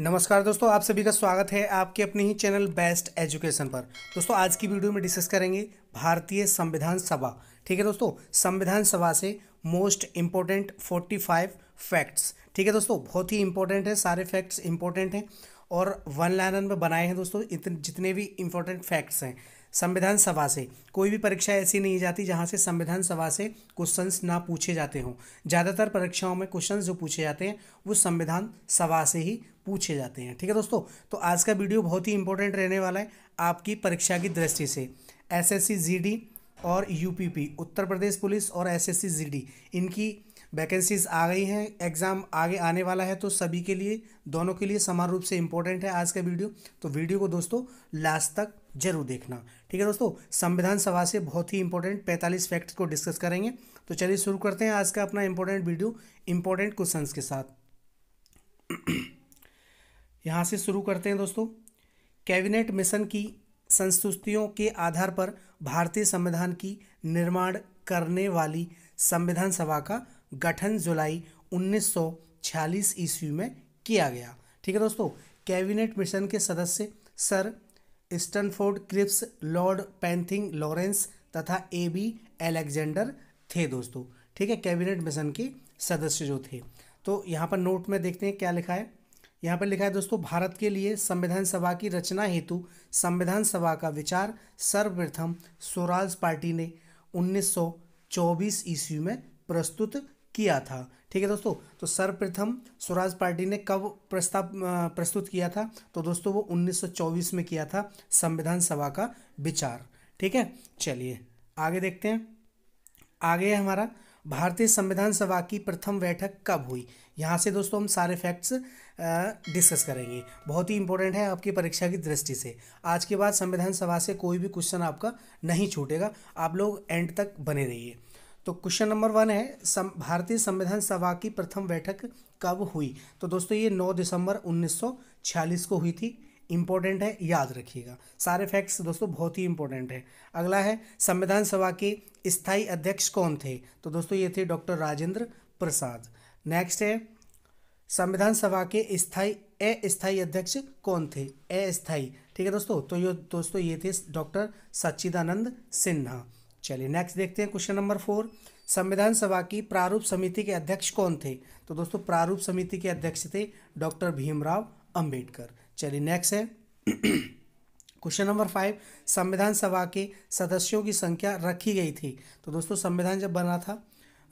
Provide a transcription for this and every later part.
नमस्कार दोस्तों, आप सभी का स्वागत है आपके अपने ही चैनल बेस्ट एजुकेशन पर। दोस्तों आज की वीडियो में डिस्कस करेंगे भारतीय संविधान सभा। ठीक है दोस्तों, संविधान सभा से मोस्ट इम्पोर्टेंट 45 फैक्ट्स। ठीक है दोस्तों, बहुत ही इंपॉर्टेंट है, सारे फैक्ट्स इंपॉर्टेंट हैं और वन लाइनर में बनाए हैं दोस्तों। इतने जितने भी इंपॉर्टेंट फैक्ट्स हैं संविधान सभा से, कोई भी परीक्षा ऐसी नहीं जाती जहां से संविधान सभा से क्वेश्चंस ना पूछे जाते हों। ज़्यादातर परीक्षाओं में क्वेश्चंस जो पूछे जाते हैं वो संविधान सभा से ही पूछे जाते हैं। ठीक है दोस्तों, तो आज का वीडियो बहुत ही इंपॉर्टेंट रहने वाला है आपकी परीक्षा की दृष्टि से। एसएससी जीडी और यूपीपी, उत्तर प्रदेश पुलिस और एसएससी जीडी, इनकी वैकेंसीज आ गई हैं, एग्ज़ाम आगे आने वाला है, तो सभी के लिए, दोनों के लिए समान रूप से इंपॉर्टेंट है आज का वीडियो। तो वीडियो को दोस्तों लास्ट तक जरूर देखना। ठीक है दोस्तों, संविधान सभा से बहुत ही इंपॉर्टेंट 45 फैक्ट्स को डिस्कस करेंगे। तो चलिए शुरू करते हैं आज का अपना इंपॉर्टेंट वीडियो इंपॉर्टेंट क्वेश्चंस के साथ। यहाँ से शुरू करते हैं दोस्तों। कैबिनेट मिशन की संस्तुतियों के आधार पर भारतीय संविधान की निर्माण करने वाली संविधान सभा का गठन जुलाई 1946 ईस्वी में किया गया। ठीक है दोस्तों, कैबिनेट मिशन के सदस्य sir Stanford Cripps, Lord Pethick Lawrence तथा ए.बी. अलेक्जेंडर थे दोस्तों। ठीक है, कैबिनेट मिशन के सदस्य जो थे। तो यहाँ पर नोट में देखते हैं क्या लिखा है। यहाँ पर लिखा है दोस्तों, भारत के लिए संविधान सभा की रचना हेतु संविधान सभा का विचार सर्वप्रथम स्वराज पार्टी ने 1924 ईस्वी में प्रस्तुत किया था। ठीक है दोस्तों, तो सर्वप्रथम स्वराज पार्टी ने कब प्रस्ताव प्रस्तुत किया था? तो दोस्तों वो 1924 में किया था संविधान सभा का विचार। ठीक है, चलिए आगे देखते हैं। आगे है हमारा, भारतीय संविधान सभा की प्रथम बैठक कब हुई? यहाँ से दोस्तों हम सारे फैक्ट्स डिस्कस करेंगे, बहुत ही इंपॉर्टेंट है आपकी परीक्षा की दृष्टि से। आज के बाद संविधान सभा से कोई भी क्वेश्चन आपका नहीं छूटेगा, आप लोग एंड तक बने रहिए। तो क्वेश्चन नंबर 1 है, भारतीय संविधान सभा की प्रथम बैठक कब हुई? तो दोस्तों ये 9 दिसंबर 1946 को हुई थी। इंपॉर्टेंट है, याद रखिएगा। सारे फैक्ट्स दोस्तों बहुत ही इंपॉर्टेंट है। अगला है, संविधान सभा के स्थायी अध्यक्ष कौन थे? तो दोस्तों ये थे डॉक्टर राजेंद्र प्रसाद। नेक्स्ट है, संविधान सभा के अस्थायी अध्यक्ष कौन थे? अस्थायी। ठीक है दोस्तों, तो ये थे डॉक्टर सच्चिदानंद सिन्हा। चलिए नेक्स्ट देखते हैं क्वेश्चन नंबर 4, संविधान सभा की प्रारूप समिति के अध्यक्ष कौन थे? तो दोस्तों प्रारूप समिति के अध्यक्ष थे डॉक्टर भीमराव अंबेडकर। चलिए नेक्स्ट है क्वेश्चन नंबर 5, संविधान सभा के सदस्यों की संख्या रखी गई थी? तो दोस्तों संविधान जब बना था,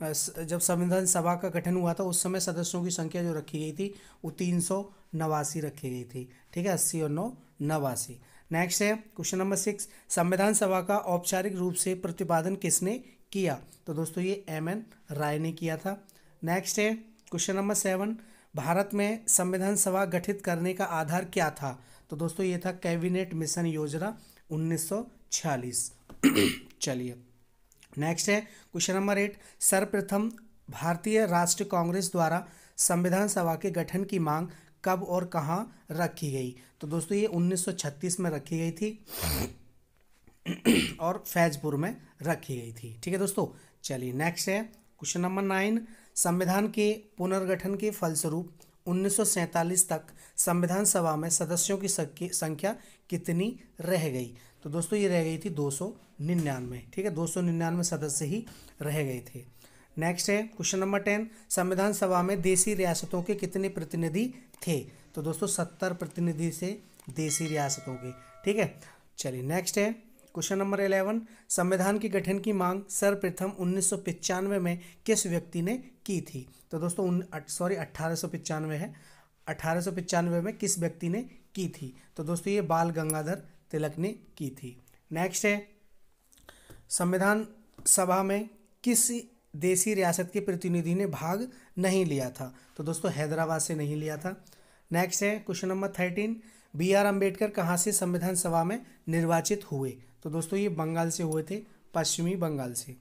जब संविधान सभा का गठन हुआ था, उस समय सदस्यों की संख्या जो रखी गई थी वो 389 रखी गई थी। ठीक है, 80 और 9 89। नेक्स्ट है क्वेश्चन नंबर 6, संविधान सभा का औपचारिक रूप से प्रतिपादन किसने किया? तो दोस्तों ये एम.एन. राय ने किया था। नेक्स्ट है क्वेश्चन नंबर 7, भारत में संविधान सभा गठित करने का आधार क्या था? तो दोस्तों ये था कैबिनेट मिशन योजना 1946। चलिए नेक्स्ट है क्वेश्चन नंबर 8, सर्वप्रथम भारतीय राष्ट्रीय कांग्रेस द्वारा संविधान सभा के गठन की मांग कब और कहाँ रखी गई? तो दोस्तों ये 1936 में रखी गई थी और फैजपुर में रखी गई थी। ठीक है दोस्तों, चलिए नेक्स्ट है क्वेश्चन नंबर 9, संविधान के पुनर्गठन के फलस्वरूप 1947 तक संविधान सभा में सदस्यों की संख्या कितनी रह गई? तो दोस्तों ये रह गई थी 299। ठीक है, 299 सदस्य ही रह गए थे। नेक्स्ट है क्वेश्चन नंबर 10, संविधान सभा में देशी रियासतों के कितने प्रतिनिधि थे? तो दोस्तों 70 प्रतिनिधि से देशी रियासतों के। ठीक है, चलिए नेक्स्ट है क्वेश्चन नंबर 11, संविधान के गठन की मांग सर्वप्रथम 1995 में किस व्यक्ति ने की थी? तो दोस्तों 1895 है, 1895 में किस व्यक्ति ने की थी? तो दोस्तों ये बाल गंगाधर तिलक ने की थी। नेक्स्ट है, संविधान सभा में किस देशी रियासत के प्रतिनिधि ने भाग नहीं लिया था? तो दोस्तों हैदराबाद से नहीं लिया था। नेक्स्ट है क्वेश्चन नंबर 13, बी.आर. अम्बेडकर कहाँ से संविधान सभा में निर्वाचित हुए? तो दोस्तों ये बंगाल से हुए थे, पश्चिमी बंगाल से।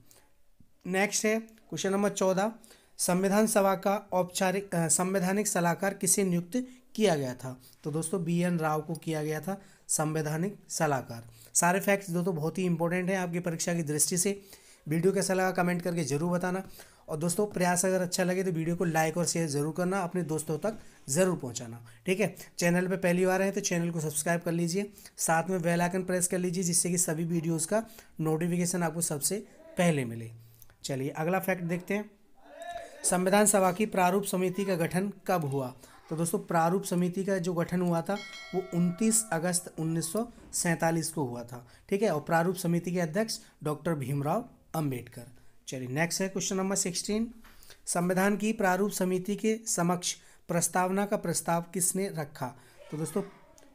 नेक्स्ट है क्वेश्चन नंबर 14, संविधान सभा का औपचारिक संवैधानिक सलाहकार किसे नियुक्त किया गया था? तो दोस्तों बी.एन. राव को किया गया था संवैधानिक सलाहकार। सारे फैक्ट्स दोस्तों बहुत ही इंपॉर्टेंट हैं आपकी परीक्षा की दृष्टि से। वीडियो कैसा लगा कमेंट करके जरूर बताना और दोस्तों प्रयास अगर अच्छा लगे तो वीडियो को लाइक और शेयर जरूर करना, अपने दोस्तों तक ज़रूर पहुंचाना। ठीक है, चैनल पे पहली बार हैं तो चैनल को सब्सक्राइब कर लीजिए, साथ में बेल आइकन प्रेस कर लीजिए, जिससे कि सभी वीडियोज़ का नोटिफिकेशन आपको सबसे पहले मिले। चलिए अगला फैक्ट देखते हैं। संविधान सभा की प्रारूप समिति का गठन कब हुआ? तो दोस्तों प्रारूप समिति का जो गठन हुआ था वो 29 अगस्त 1947 को हुआ था। ठीक है, और प्रारूप समिति के अध्यक्ष डॉक्टर भीमराव अंबेडकर। चलिए नेक्स्ट है क्वेश्चन नंबर 16। संविधान की प्रारूप समिति के समक्ष प्रस्तावना का प्रस्ताव किसने रखा? तो दोस्तों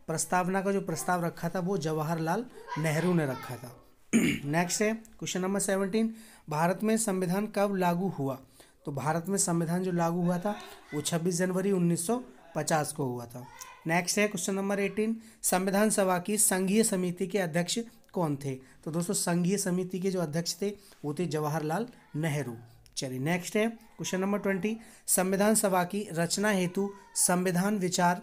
प्रस्तावना का जो प्रस्ताव रखा था वो जवाहरलाल नेहरू ने रखा था। नेक्स्ट है क्वेश्चन नंबर 17। भारत में संविधान कब लागू हुआ? तो भारत में संविधान जो लागू हुआ था वो 26 जनवरी 1950 को हुआ था। नेक्स्ट है क्वेश्चन नंबर 18। संविधान सभा की संघीय समिति के अध्यक्ष कौन थे? तो दोस्तों संघीय समिति के जो अध्यक्ष थे वो थे जवाहरलाल नेहरू। चलिए नेक्स्ट है क्वेश्चन नंबर 20। संविधान सभा की रचना हेतु संविधान विचार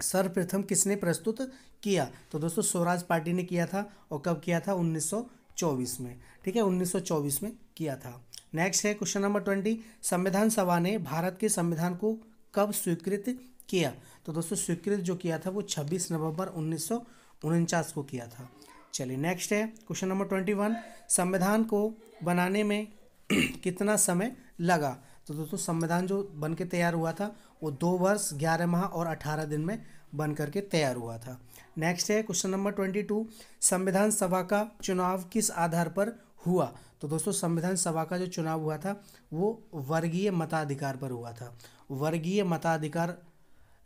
सर्वप्रथम किसने प्रस्तुत किया? तो दोस्तों स्वराज पार्टी ने किया था, और कब किया था? 1924 में। ठीक है, 1924 में किया था। नेक्स्ट है क्वेश्चन नंबर 20। संविधान सभा ने भारत के संविधान को कब स्वीकृत किया? तो दोस्तों स्वीकृत जो किया था वो 26 नवंबर 1949 को किया था। चलिए नेक्स्ट है क्वेश्चन नंबर 21। संविधान को बनाने में कितना समय लगा? तो दोस्तों संविधान जो बन के तैयार हुआ था वो 2 वर्ष 11 माह और 18 दिन में बन करके तैयार हुआ था। नेक्स्ट है क्वेश्चन नंबर 22। संविधान सभा का चुनाव किस आधार पर हुआ? तो दोस्तों संविधान सभा का जो चुनाव हुआ था वो वर्गीय मताधिकार पर हुआ था, वर्गीय मताधिकार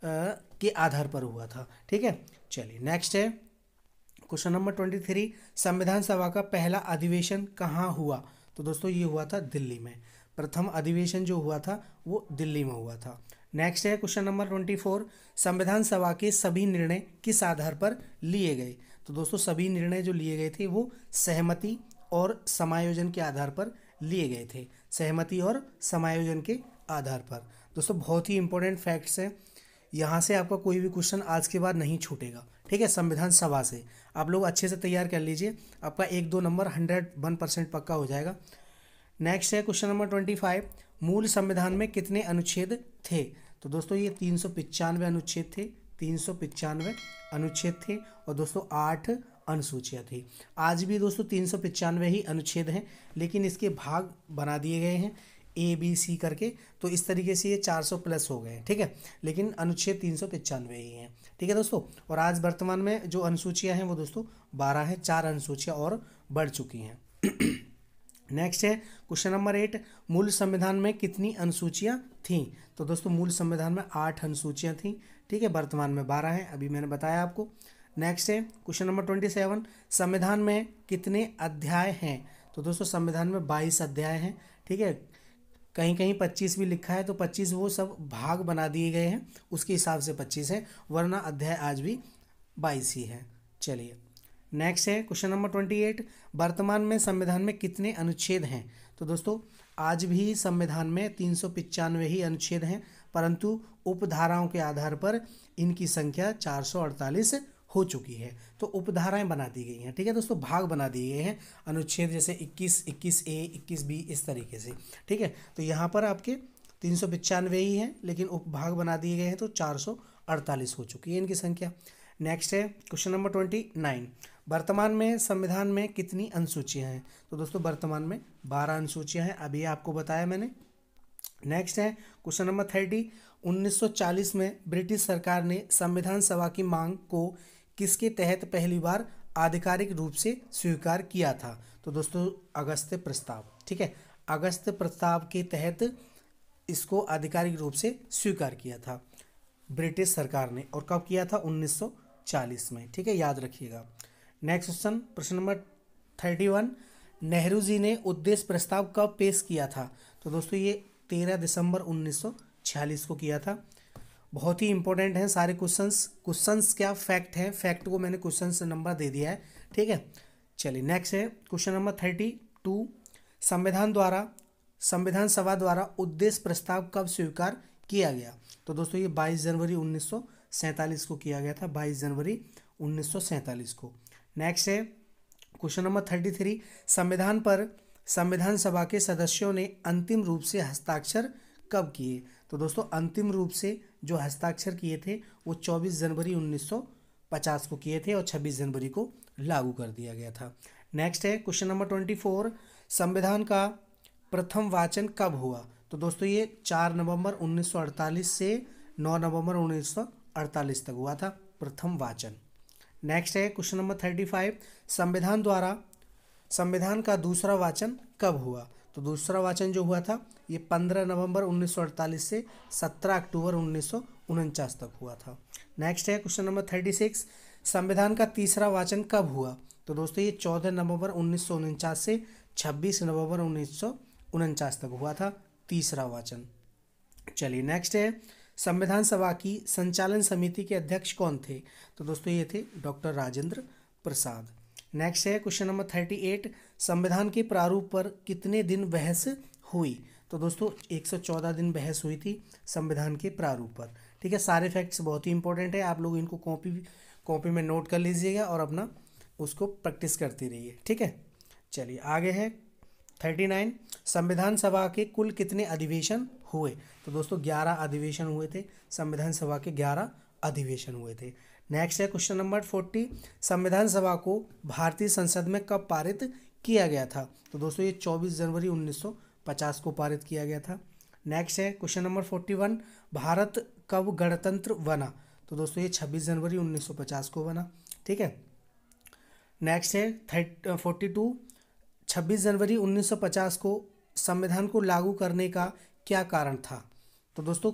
के आधार पर हुआ था। ठीक है, चलिए नेक्स्ट है क्वेश्चन नंबर 23। संविधान सभा का पहला अधिवेशन कहाँ हुआ? तो दोस्तों ये हुआ था दिल्ली में। प्रथम अधिवेशन जो हुआ था वो दिल्ली में हुआ था। नेक्स्ट है क्वेश्चन नंबर 24। संविधान सभा के सभी निर्णय किस आधार पर लिए गए? तो दोस्तों सभी निर्णय जो लिए गए थे वो सहमति और समायोजन के आधार पर लिए गए थे, सहमति और समायोजन के आधार पर। दोस्तों बहुत ही इंपॉर्टेंट फैक्ट्स हैं, यहाँ से आपका कोई भी क्वेश्चन आज के बाद नहीं छूटेगा। ठीक है, संविधान सभा से आप लोग अच्छे से तैयार कर लीजिए, आपका 1-2 नंबर 101% पक्का हो जाएगा। नेक्स्ट है क्वेश्चन नंबर 25। मूल संविधान में कितने अनुच्छेद थे? तो दोस्तों ये 395 अनुच्छेद थे, 395 अनुच्छेद थे, और दोस्तों 8 अनुसूचियाँ थी। आज भी दोस्तों 395 ही अनुच्छेद हैं, लेकिन इसके भाग बना दिए गए हैं ABC करके, तो इस तरीके से ये 400 प्लस हो गए हैं। ठीक है, लेकिन अनुच्छेद 395 ही हैं। ठीक है दोस्तों, और आज वर्तमान में जो अनुसूचियाँ हैं वो दोस्तों 12 हैं, 4 अनुसूचियाँ और बढ़ चुकी हैं। नेक्स्ट है क्वेश्चन नंबर 8। मूल संविधान में कितनी अनुसूचियाँ थीं? तो दोस्तों मूल संविधान में 8 अनुसूचियाँ थीं। ठीक है, वर्तमान में 12 हैं, अभी मैंने बताया आपको। नेक्स्ट है क्वेश्चन नंबर 27। संविधान में कितने अध्याय हैं? तो दोस्तों संविधान में 22 अध्याय हैं। ठीक है, कहीं कहीं 25 भी लिखा है, तो 25 वो सब भाग बना दिए गए हैं, उसके हिसाब से 25 है, वरना अध्याय आज भी 22 ही है। चलिए नेक्स्ट है क्वेश्चन नंबर 28। वर्तमान में संविधान में कितने अनुच्छेद हैं? तो दोस्तों आज भी संविधान में 395 ही अनुच्छेद हैं, परंतु उपधाराओं के आधार पर इनकी संख्या 448 हो चुकी है, तो उपधाराएं बना दी गई हैं। ठीक है दोस्तों, भाग बना दिए गए हैं अनुच्छेद, जैसे 21, 21A, 21B, इस तरीके से। ठीक है, तो यहाँ पर आपके 395 ही हैं, लेकिन उपभाग बना दिए गए हैं, तो 448 हो चुकी है इनकी संख्या। नेक्स्ट है क्वेश्चन नंबर 29। वर्तमान में संविधान में कितनी अनुसूचियाँ हैं? तो दोस्तों वर्तमान में 12 अनुसूचियाँ हैं, अभी आपको बताया मैंने। नेक्स्ट है क्वेश्चन नंबर 30। 1940 में ब्रिटिश सरकार ने संविधान सभा की मांग को किसके तहत पहली बार आधिकारिक रूप से स्वीकार किया था? तो दोस्तों अगस्त्य प्रस्ताव। ठीक है, अगस्त्य प्रस्ताव के तहत इसको आधिकारिक रूप से स्वीकार किया था ब्रिटिश सरकार ने, और कब किया था? 1940 में। ठीक है, याद रखिएगा। नेक्स्ट क्वेश्चन, प्रश्न नंबर 31। नेहरू जी ने उद्देश्य प्रस्ताव कब पेश किया था? तो दोस्तों ये 13 दिसंबर 1946 को किया था। बहुत ही इंपॉर्टेंट हैं सारे क्वेश्चंस क्या फैक्ट हैं, फैक्ट को मैंने क्वेश्चन से नंबर दे दिया है। ठीक है, चलिए नेक्स्ट है क्वेश्चन नंबर 32। संविधान सभा द्वारा उद्देश्य प्रस्ताव कब स्वीकार किया गया? तो दोस्तों ये 22 जनवरी 1947 को किया गया था, 22 जनवरी 1947 को। नेक्स्ट है क्वेश्चन नंबर 33। संविधान पर संविधान सभा के सदस्यों ने अंतिम रूप से हस्ताक्षर कब किए? तो दोस्तों अंतिम रूप से जो हस्ताक्षर किए थे वो 24 जनवरी 1950 को किए थे और 26 जनवरी को लागू कर दिया गया था। नेक्स्ट है क्वेश्चन नंबर 24, संविधान का प्रथम वाचन कब हुआ? तो दोस्तों ये 4 नवंबर 1948 से 9 नवंबर 1948 तक हुआ था प्रथम वाचन। नेक्स्ट है क्वेश्चन नंबर 35, संविधान का दूसरा वाचन कब हुआ? तो दूसरा वाचन जो हुआ था ये 15 नवंबर 1948 से 17 अक्टूबर 1949 तक हुआ था। नेक्स्ट है क्वेश्चन नंबर 36, संविधान का तीसरा वाचन कब हुआ? तो दोस्तों ये 14 नवंबर 1949 से 26 नवंबर 1949 तक हुआ था तीसरा वाचन। चलिए नेक्स्ट है, संविधान सभा की संचालन समिति के अध्यक्ष कौन थे? तो दोस्तों ये थे डॉक्टर राजेंद्र प्रसाद। नेक्स्ट है क्वेश्चन नंबर 38, संविधान के प्रारूप पर कितने दिन बहस हुई? तो दोस्तों 114 दिन बहस हुई थी संविधान के प्रारूप पर। ठीक है, सारे फैक्ट्स बहुत ही इंपॉर्टेंट है, आप लोग इनको कॉपी में नोट कर लीजिएगा और अपना उसको प्रैक्टिस करती रहिए। ठीक है, चलिए आगे है 39, संविधान सभा के कुल कितने अधिवेशन हुए? तो दोस्तों 11 अधिवेशन हुए थे, संविधान सभा के 11 अधिवेशन हुए थे। नेक्स्ट है क्वेश्चन नंबर 40, संविधान सभा को भारतीय संसद में कब पारित किया गया था? तो दोस्तों ये 24 जनवरी 1950 को पारित किया गया था। नेक्स्ट है क्वेश्चन नंबर 41, भारत कब गणतंत्र बना? तो दोस्तों ये 26 जनवरी 1950 को बना। ठीक है, नेक्स्ट है 42, 26 जनवरी 1950 को संविधान को लागू करने का क्या कारण था? तो दोस्तों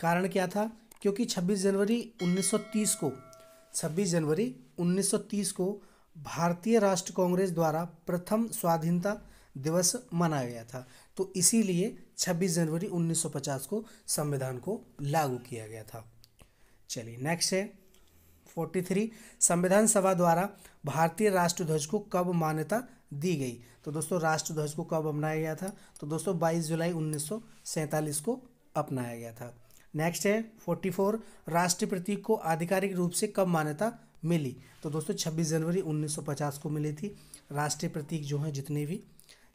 कारण क्या था? क्योंकि 26 जनवरी 1930 को भारतीय राष्ट्र कांग्रेस द्वारा प्रथम स्वाधीनता दिवस मनाया गया था, तो इसीलिए 26 जनवरी 1950 को संविधान को लागू किया गया था। चलिए नेक्स्ट है 43, संविधान सभा द्वारा भारतीय राष्ट्रध्वज को कब मान्यता दी गई? तो दोस्तों राष्ट्रध्वज को कब अपनाया गया था? तो दोस्तों 22 जुलाई 1947 को अपनाया गया था। नेक्स्ट है 44, राष्ट्रीय प्रतीक को आधिकारिक रूप से कब मान्यता मिली? तो दोस्तों 26 जनवरी 1950 को मिली थी राष्ट्रीय प्रतीक जो हैं जितने भी।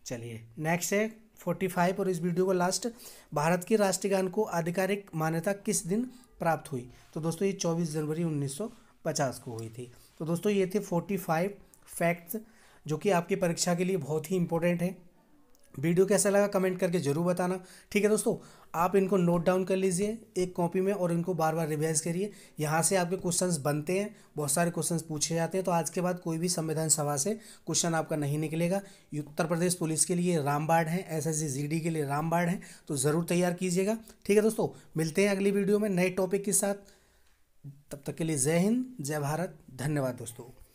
चलिए नेक्स्ट है 45 और इस वीडियो को लास्ट, भारत के राष्ट्रीय गान को आधिकारिक मान्यता किस दिन प्राप्त हुई? तो दोस्तों ये 24 जनवरी 1950 को हुई थी। तो दोस्तों ये थे 45 फैक्ट्स जो कि आपकी परीक्षा के लिए बहुत ही इंपॉर्टेंट है। वीडियो कैसा लगा कमेंट करके जरूर बताना। ठीक है दोस्तों, आप इनको नोट डाउन कर लीजिए एक कॉपी में और इनको बार बार रिवाइज करिए। यहाँ से आपके क्वेश्चंस बनते हैं, बहुत सारे क्वेश्चंस पूछे जाते हैं, तो आज के बाद कोई भी संविधान सभा से क्वेश्चन आपका नहीं निकलेगा। उत्तर प्रदेश पुलिस के लिए रामबाण है, SSC GD के लिए रामबाण है, तो ज़रूर तैयार कीजिएगा। ठीक है दोस्तों, मिलते हैं अगली वीडियो में नए टॉपिक के साथ। तब तक के लिए जय हिंद, जय भारत, धन्यवाद दोस्तों।